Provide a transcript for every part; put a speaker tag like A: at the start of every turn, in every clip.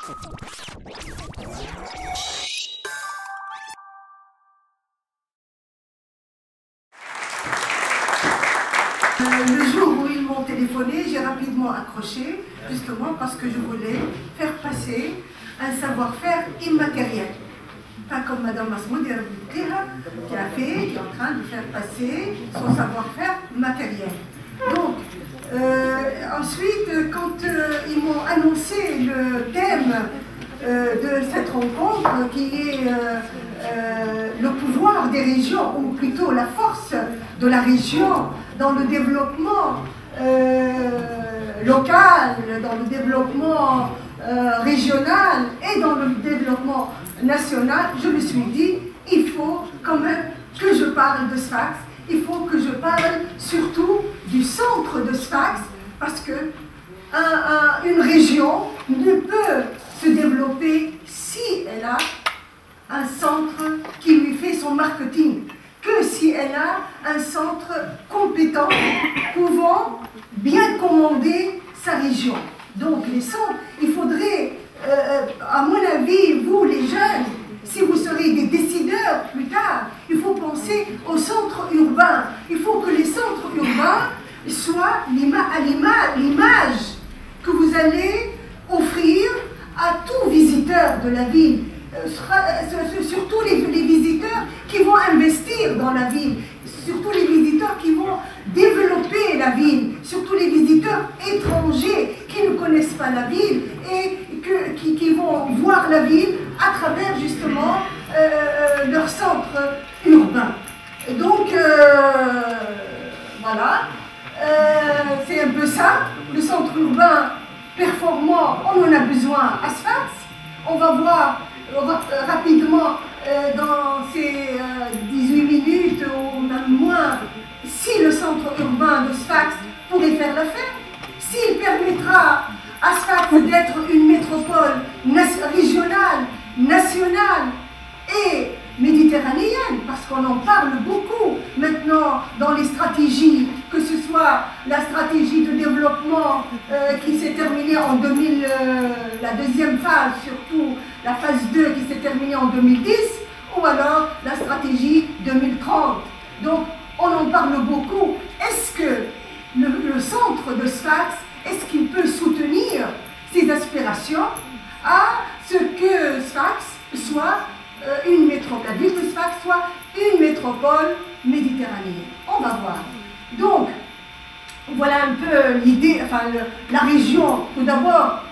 A: Le jour où ils m'ont téléphoné, j'ai rapidement accroché, justement parce que je voulais faire passer un savoir-faire immatériel. Pas comme Madame Masmoud qui a fait, qui est en train de faire passer son savoir-faire matériel. Donc, ensuite, quand ils m'ont annoncé le thème de cette rencontre, qui est le pouvoir des régions, ou plutôt la force de la région dans le développement local, dans le développement régional et dans le développement national, je me suis dit, il faut quand même que je parle de Sfax, il faut que je parle surtout du centre de Sfax, parce que une région ne peut se développer si elle a un centre qui lui fait son marketing, que si elle a un centre compétent pouvant bien commander sa région. Donc les centres, il faudrait, à mon avis, vous les jeunes, si vous serez des décideurs plus tard, il faut penser aux centres urbains. Il faut que les centres urbains soient l'image que vous allez offrir à tout visiteur de la ville. Surtout les visiteurs qui vont investir dans la ville, surtout les visiteurs qui vont développer la ville, surtout les visiteurs étrangers qui ne connaissent pas la ville et qui vont voir la ville à travers justement leur centre urbain. Donc voilà, c'est un peu ça, le centre urbain performant, on en a besoin à Sfax. On va voir rapidement dans ces 18 minutes ou même moins si le centre urbain de Sfax pourrait faire l'affaire, s'il permettra à Sfax d'être une métropole régionale, nationale et méditerranéenne, parce qu'on en parle beaucoup maintenant dans les stratégies, que ce soit la stratégie de développement qui s'est terminée en 2000, la deuxième phase, surtout la phase 2 qui s'est terminée en 2010, ou alors la stratégie 2030. Donc on en parle beaucoup. Est-ce que le centre de Sfax, est-ce qu'il peut soutenir ses aspirations à ce que Sfax soit une métropole, la ville de Sfax soit une métropole méditerranéenne? On va voir. Donc, voilà un peu l'idée, enfin la région. Tout d'abord,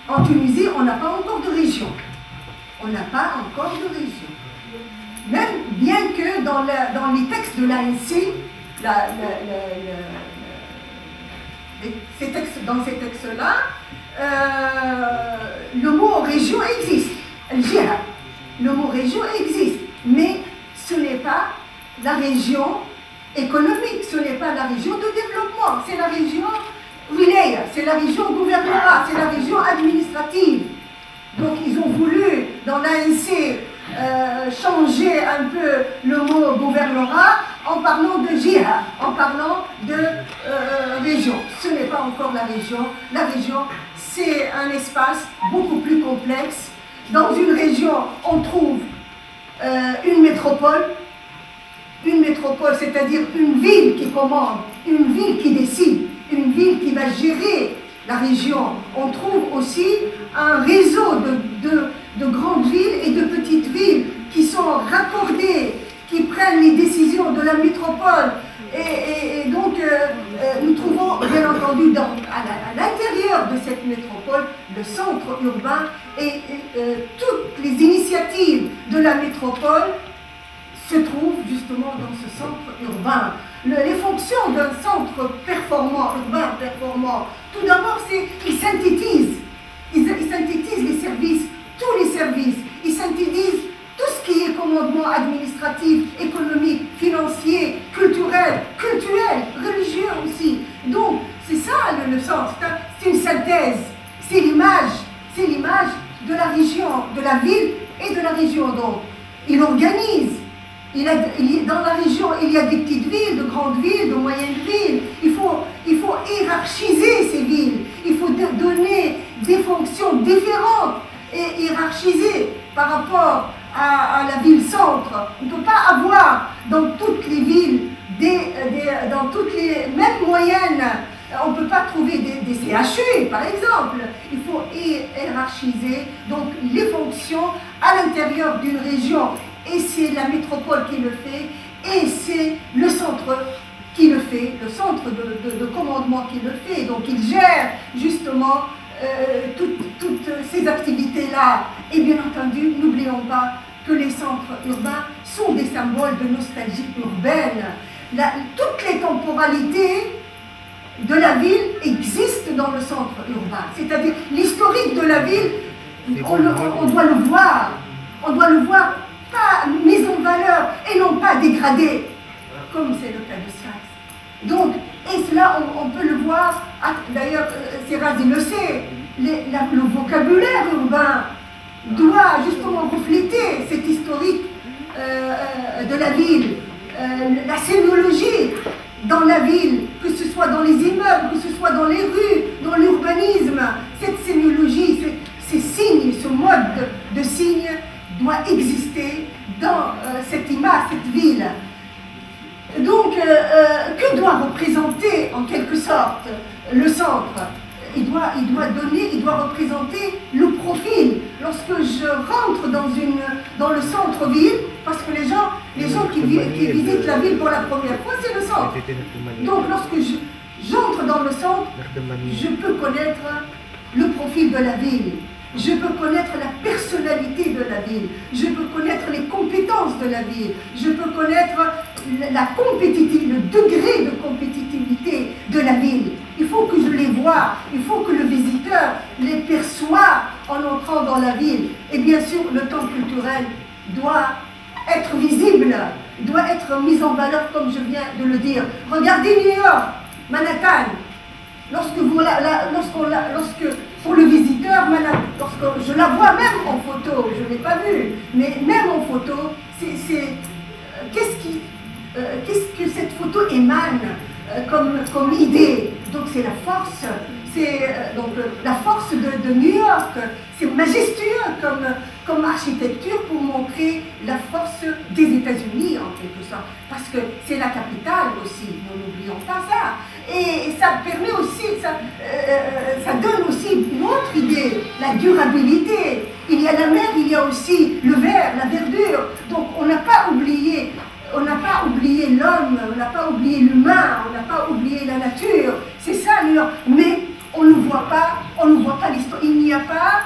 A: en Tunisie, on n'a pas encore de région. On n'a pas encore de région. Même bien que dans les textes de l'ANC, dans ces textes-là, le mot région existe. Le mot région existe, mais ce n'est pas la région économique, ce n'est pas la région de développement, c'est la région wilaya, c'est la région gouvernorat, c'est la région administrative. Donc ils ont voulu, dans l'ANC, changer un peu le mot gouvernorat en parlant de jiha, en parlant de région. Ce n'est pas encore la région. La région, c'est un espace beaucoup plus complexe. Dans une région, on trouve une métropole, c'est-à-dire une ville qui commande, une ville qui décide, une ville qui va gérer la région. On trouve aussi un réseau de grandes villes et de petites villes qui sont raccordées, qui prennent les décisions de la métropole. Et donc, nous trouvons, bien entendu, à l'intérieur de cette métropole, le centre urbain et toutes les initiatives de la métropole se trouvent justement dans ce centre urbain. Les fonctions d'un centre performant, urbain performant, tout d'abord, c'est qu'il synthétise. Il synthétise les services, tous les services. Il synthétise tout ce qui est commandement administratif, économique, financier, culturel, religieux aussi. Donc, c'est ça le sens. C'est une synthèse. C'est l'image de la région, de la ville et de la région. Donc, il organise. Dans la région, il y a des petites villes, de grandes villes, de moyennes villes. Il faut hiérarchiser ces villes. Il faut donner des fonctions différentes est hiérarchisé par rapport à la ville-centre. On ne peut pas avoir dans toutes les villes, dans toutes les mêmes moyennes, on ne peut pas trouver des CHU, par exemple. Il faut hiérarchiser donc les fonctions à l'intérieur d'une région. Et c'est la métropole qui le fait, et c'est le centre qui le fait, le centre de commandement qui le fait. Donc il gère justement toutes ces activités-là. Et bien entendu, n'oublions pas que les centres urbains sont des symboles de nostalgie urbaine. Toutes les temporalités de la ville existent dans le centre urbain. C'est-à-dire l'historique de la ville, on doit le voir. On doit le voir pas mis en valeur et non pas dégradé, comme c'est le cas de Sfax. Donc, et cela, on peut le voir, d'ailleurs, Serraz il le sait, le vocabulaire urbain doit justement refléter cet historique de la ville, la sémiologie dans la ville, que ce soit dans les immeubles, que ce soit dans les rues, dans l'urbanisme. Cette sémiologie, ces signes, ce mode de signes doit exister dans cette image, cette ville. Donc, que doit représenter en quelque sorte le centre? Il doit représenter le profil. Lorsque je rentre dans le centre-ville, parce que les gens qui visitent la ville pour la première fois, c'est le centre. Donc, lorsque j'entre dans le centre, je peux connaître le profil de la ville. Je peux connaître la personnalité de la ville, je peux connaître les compétences de la ville, je peux connaître le degré de compétitivité de la ville. Il faut que je les voie, il faut que le visiteur les perçoive en entrant dans la ville. Et bien sûr, le temps culturel doit être visible, doit être mis en valeur comme je viens de le dire. Regardez New York, Manhattan. Lorsque pour le visiteur, lorsque je la vois même en photo, je ne l'ai pas vue, mais même en photo, qu'est-ce que cette photo émane comme idée? Donc c'est la force, la force de New York. C'est majestueux comme architecture pour montrer la force des États-Unis en quelque sorte, parce que c'est la capitale aussi, n'oublions pas ça. Et ça permet aussi, ça donne aussi une autre idée, la durabilité. Il y a la mer, il y a aussi le vert, la verdure. Donc on n'a pas oublié l'homme, on n'a pas oublié l'humain, on n'a pas oublié la nature. C'est ça New York. Mais on ne voit pas l'histoire. Il n'y a pas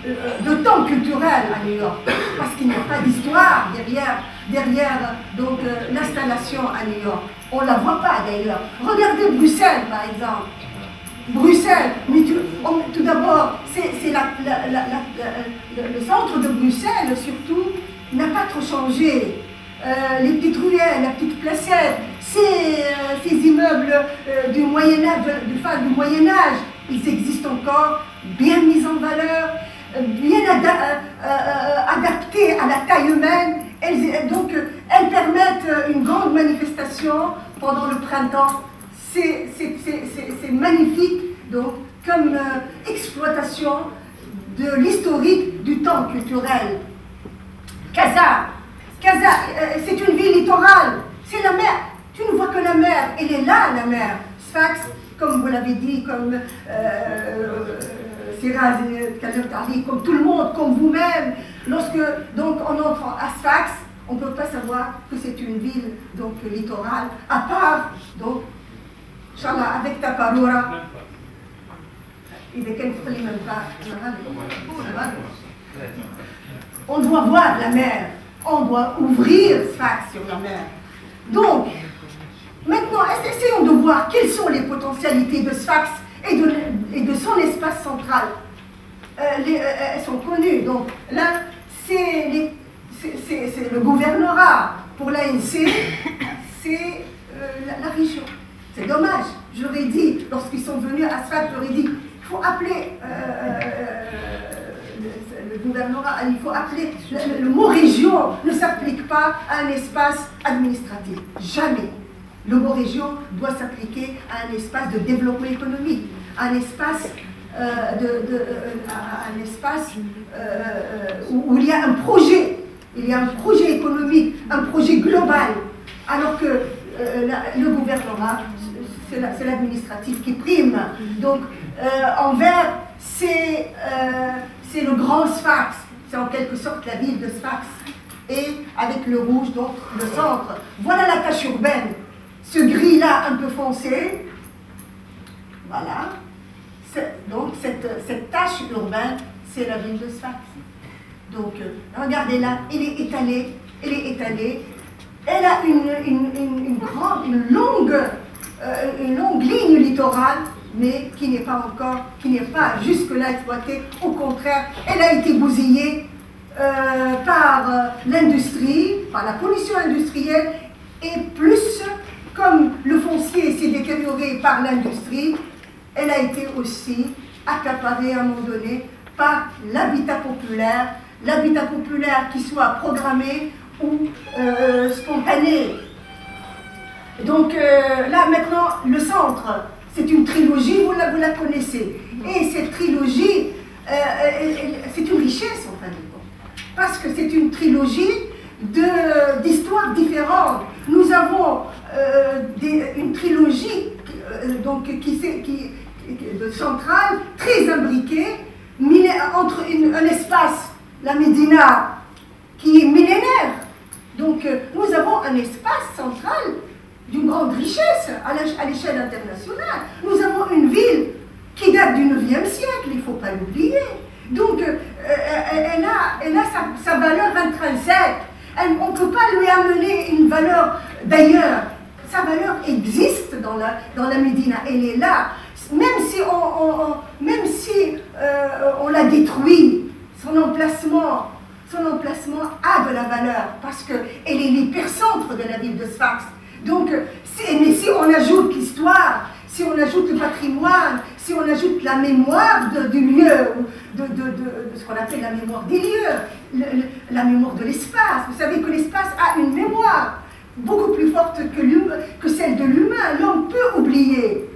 A: de temps culturel à New York, parce qu'il n'y a pas d'histoire derrière donc l'installation à New York. On ne la voit pas d'ailleurs. Regardez Bruxelles par exemple. Bruxelles, mais tout d'abord, le centre de Bruxelles surtout n'a pas trop changé. Les petites ruelles, la petite placette, ces immeubles du Moyen-Âge, du Moyen-Âge, ils existent encore, bien mis en valeur, bien adaptés à la taille humaine. Elles permettent une grande manifestation pendant le printemps. C'est magnifique, donc, comme exploitation de l'historique du temps culturel. Casa, c'est une ville littorale, c'est la mer. Tu ne vois que la mer, elle est là, la mer. Sfax, comme vous l'avez dit, comme Serraz, comme tout le monde, comme vous-même. Lorsque donc, on entre à Sfax, on ne peut pas savoir que c'est une ville donc, littorale, à part, donc, Inch'Allah, avec ta paroura. On doit voir la mer, on doit ouvrir Sfax sur la mer. Donc, maintenant, essayons de voir quelles sont les potentialités de Sfax et de son espace central. Elles sont connues. Donc là, c'est le gouvernorat. Pour l'ANC, c'est la région. C'est dommage. Je leur ai dit, lorsqu'ils sont venus à Sfax, je leur ai dit, il faut appeler le gouvernorat, il faut appeler, le mot région ne s'applique pas à un espace administratif. Jamais. Le mot région doit s'appliquer à un espace de développement économique, à un espace un espace où il y a un projet. Il y a un projet économique, un projet global, alors que le gouvernement, c'est l'administratif qui prime. Donc, en vert, c'est le grand Sfax, c'est en quelque sorte la ville de Sfax. Et avec le rouge, donc le centre. Voilà la tache urbaine. Ce gris-là un peu foncé, voilà. Donc cette tache urbaine, c'est la ville de Sfax. Donc regardez là, elle est étalée, Elle a une longue ligne littorale, mais qui n'est pas jusque-là exploitée. Au contraire, elle a été bousillée par l'industrie, par la pollution industrielle, et plus, comme le foncier s'est détérioré par l'industrie, elle a été aussi accaparée à un moment donné par l'habitat populaire qui soit programmé ou spontané. Donc là maintenant, le centre, c'est une trilogie, vous la connaissez. Et cette trilogie, c'est une richesse en fin de compte. Parce que c'est une trilogie d'histoires différentes. Nous avons une trilogie centrale, très imbriquée, entre un espace, la Médina, qui est millénaire. Donc nous avons un espace central d'une grande richesse à l'échelle internationale. Nous avons une ville qui date du 9e siècle, il ne faut pas l'oublier. Donc elle a sa valeur intrinsèque. On ne peut pas lui amener une valeur d'ailleurs. Sa valeur existe dans la Médina, elle est là. Même si on la détruit, son emplacement a de la valeur parce qu'elle est l'hypercentre de la ville de Sfax. Donc, mais si on ajoute l'histoire, si on ajoute le patrimoine, si on ajoute la mémoire du lieu, de ce qu'on appelle la mémoire des lieux, la mémoire de l'espace, vous savez que l'espace a une mémoire beaucoup plus forte que celle de l'humain. L'homme peut oublier.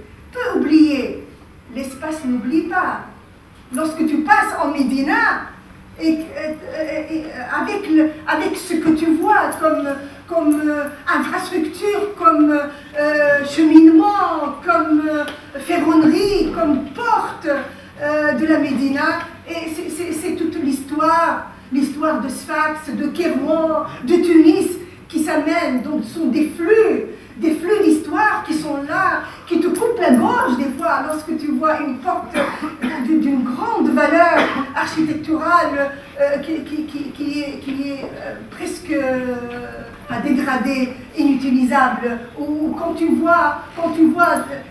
A: L'espace n'oublie pas. Lorsque tu passes en Médina, avec ce que tu vois comme infrastructure, comme cheminement, comme ferronnerie, comme porte de la Médina, et c'est toute l'histoire de Sfax, de Kérouan, de Tunis, qui s'amènent. Donc ce sont des flux d'histoire qui sont là, qui te coupent la gorge des fois lorsque tu vois une porte d'une grande valeur architecturale qui est presque dégradée, inutilisable, ou quand tu vois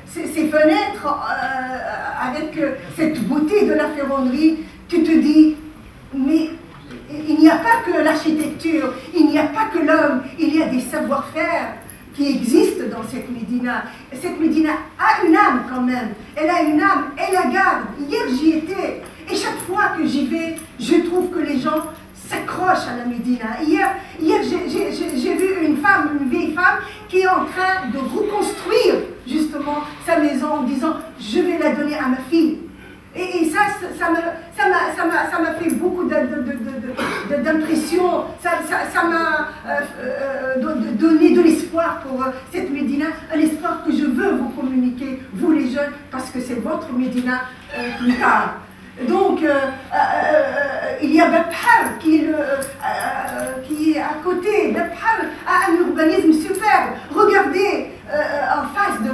A: ces fenêtres avec cette beauté de la ferronnerie, tu te dis, mais il n'y a pas que l'architecture, il n'y a pas que l'homme, il y a des savoir-faire qui existent dans cette Médina. Cette Médina a une âme quand même, elle a une âme, elle la garde. Hier j'y étais, et chaque fois que j'y vais, je trouve que les gens s'accrochent à la Médina. Hier j'ai vu une vieille femme, qui est en train de reconstruire justement sa maison en disant, je vais la donner à ma fille. Et ça m'a fait beaucoup d'impression, ça m'a donné de l'espoir pour cette Médina, un espoir que je veux vous communiquer, vous les jeunes, parce que c'est votre Médina plus tard. Donc, il y a Bebhar qui est à côté. Bebhar a un urbanisme superbe. Regardez en face de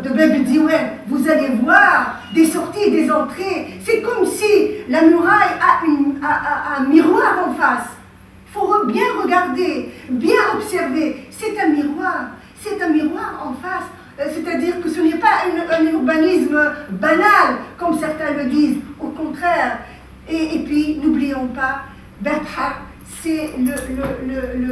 A: Bab Diwan, vous allez voir des sorties et des entrées. C'est comme si la muraille a un miroir en face. Il faut bien regarder, bien observer. C'est un miroir en face. C'est-à-dire que ce n'est pas un urbanisme banal, comme certains le disent, au contraire. Et puis, n'oublions pas, Bebhar, c'est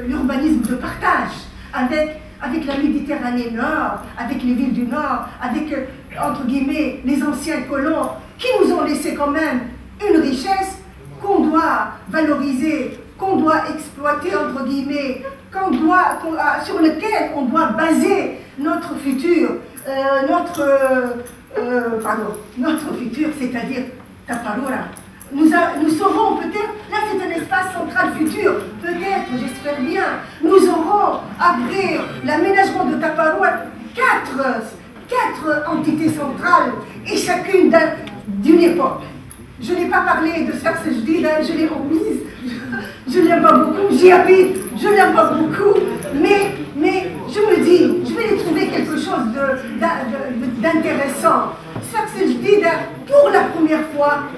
A: l'urbanisme de partage, avec la Méditerranée Nord, avec les villes du Nord, avec, entre guillemets, les anciens colons, qui nous ont laissé quand même une richesse qu'on doit valoriser, qu'on doit exploiter, entre guillemets, sur lequel on doit baser notre futur, notre futur, c'est-à-dire Taparora. Nous saurons peut-être, là c'est un espace central futur, peut-être, j'espère bien, nous aurons, après l'aménagement de Taparora, quatre entités centrales, et chacune d'une époque. Je n'ai pas parlé de Sfax Jdida, je l'ai omise, je ne l'aime pas beaucoup, j'y habite, je ne l'aime pas beaucoup, mais je me dis, je vais trouver quelque chose d'intéressant. Sfax Jdida, pour la première fois,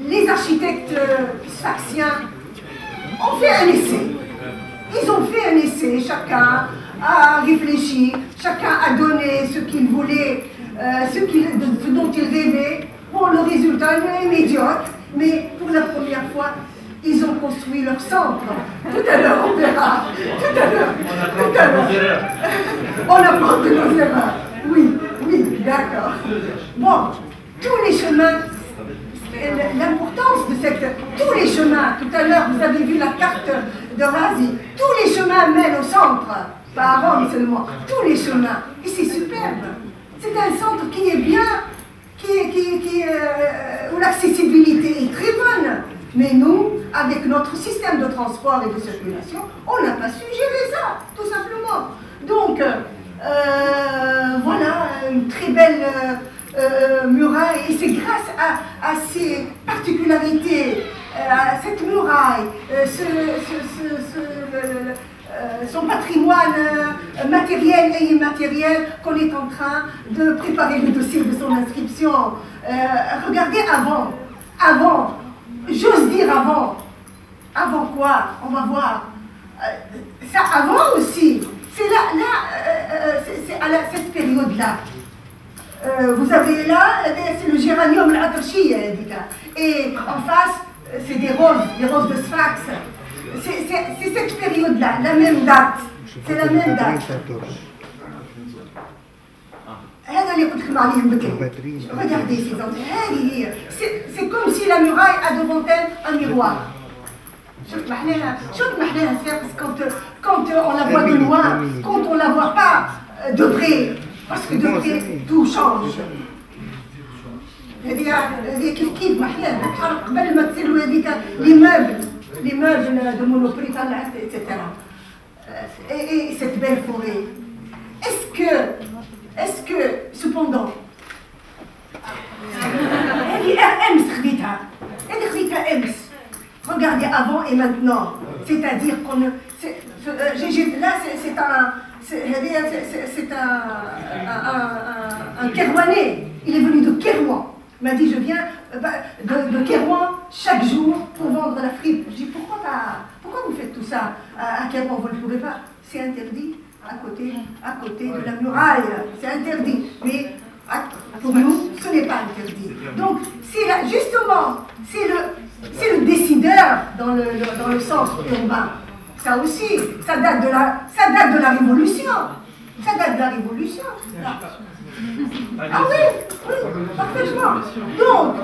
A: les architectes sfaxiens ont fait un essai. Ils ont fait un essai, chacun a réfléchi, chacun a donné ce qu'il voulait, ce dont il rêvait. Bon, le résultat est médiocre, mais pour la première fois, ils ont construit leur centre. Tout à l'heure, on verra. Tout à l'heure. On apprend de nos erreurs. Oui, d'accord. Bon, tous les chemins, l'importance de tous les chemins, tout à l'heure, vous avez vu la carte de Razi, tous les chemins mènent au centre, pas à Rome seulement, tous les chemins. Et c'est superbe. C'est un centre qui est bien, où l'accessibilité est très bonne. Mais nous, avec notre système de transport et de circulation, on n'a pas su gérer ça, tout simplement. Donc, voilà, une très belle muraille, et c'est grâce à ces particularités, à cette muraille, son patrimoine matériel et immatériel qu'on est en train de préparer le dossier de son inscription. Regardez avant, j'ose dire avant quoi? On va voir. Ça avant aussi, c'est c'est à cette période-là. Vous avez là, c'est le géranium, l'atarchie, et en face, c'est des roses de Sfax. C'est cette période-là, la même date. C'est la même date. Regardez ces entrées. C'est comme si la muraille a devant elle un miroir. Quand on la voit de loin, quand on ne la voit pas de près, parce que de près, tout change. Les meubles de Monoprix, etc. Et cette belle forêt. Est-ce que, cependant, regardez avant et maintenant, c'est-à-dire qu'on... Là, c'est un Kérouanais, il est venu de Kérouan. Il m'a dit, je viens de Kérouan chaque jour pour vendre la fripe. Je dis, pourquoi vous faites tout ça à Kérouan? Vous ne le pouvez pas. C'est interdit à côté de la muraille. C'est interdit. Mais pour nous, ce n'est pas interdit. Donc, justement, c'est le décideur dans le centre urbain. Ça aussi, ça date de la Révolution. Ça date de la Révolution. Ah oui, parfaitement. Donc,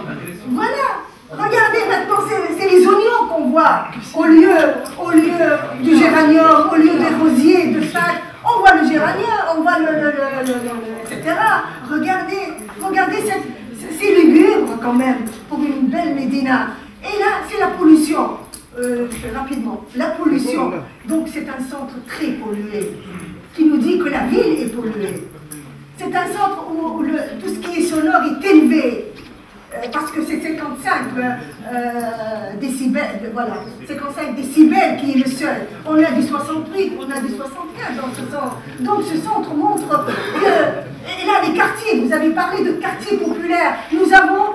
A: voilà. Regardez maintenant, c'est les oignons qu'on voit. Au lieu du géranium, au lieu des rosiers, de sac, on voit le géranium, on voit etc. Regardez c'est lugubre quand même, pour une belle Médina. Et là, c'est la pollution. Rapidement, la pollution. Donc c'est un centre très pollué, qui nous dit que la ville est polluée. C'est un centre où tout ce qui est sonore est élevé, parce que c'est 55 décibels, voilà, 55 décibels qui est le seul. On a du 68, on a du 75 dans ce centre. Donc ce centre montre que, et là les quartiers, vous avez parlé de quartiers populaires, nous avons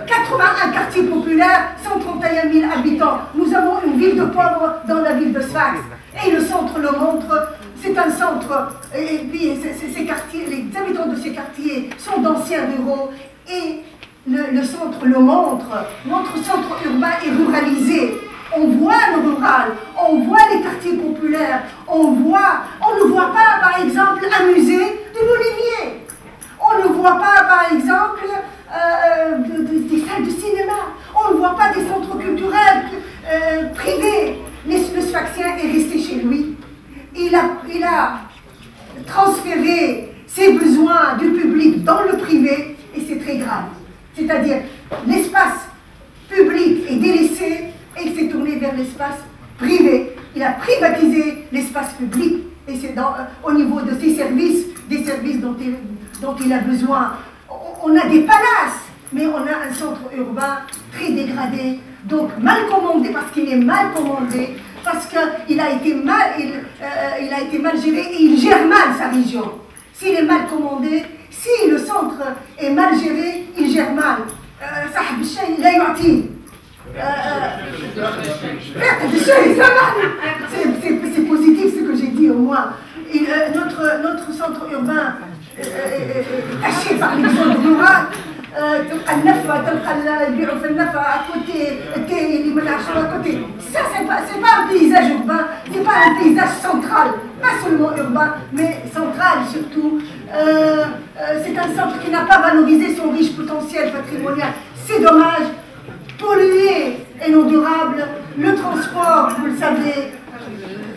A: 81 quartiers populaires, 131 000 habitants. Nous avons une ville de pauvres dans la ville de Sfax. Et le centre le montre, c'est un centre, et puis ces quartiers, les habitants de ces quartiers sont d'anciens ruraux, et le centre le montre. Notre centre urbain est ruralisé. On voit le rural, on voit les quartiers populaires, on ne voit pas par exemple un musée de l'Olivier. On ne voit pas par exemple des salles de cinéma. On ne voit pas des centres culturels privés. Le Sfaxien est resté chez lui. Il a transféré ses besoins du public dans l'espace public est délaissé et il s'est tourné vers l'espace privé. Il a privatisé l'espace public et c'est au niveau de ses services, des services dont il a besoin. On a des palaces, mais on a un centre urbain très dégradé, donc mal commandé parce qu'il est mal commandé, parce qu'il a été mal géré et il gère mal sa région. S'il est mal commandé, si le centre est mal géré, il gère mal. صاحب الشيء لا يعطيه. C'est positif ce que j'ai dit au moins. Notre centre urbain caché par l'exode rural, تلقى النفة تلقى البيع في النفة à côté التاي اللي ما نعرفش à côté. Ça c'est pas un paysage urbain, c'est pas un paysage central, pas seulement urbain, mais central surtout. C'est un centre qui n'a pas valorisé son riche potentiel patrimonial. C'est dommage. Pollué et non durable, le transport, vous le savez.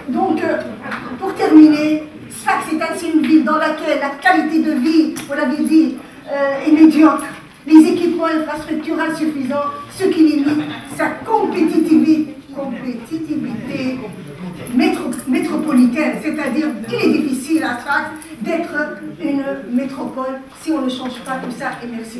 A: Donc, pour terminer, Sfax est ainsi une ville dans laquelle la qualité de vie, vous l'avez dit, est médiocre. Les équipements infrastructurels insuffisants, ce qui limite sa compétitivité métropolitaine. C'est-à-dire qu'il est difficile à Sfax d'être une métropole si on ne change pas tout ça. Et merci.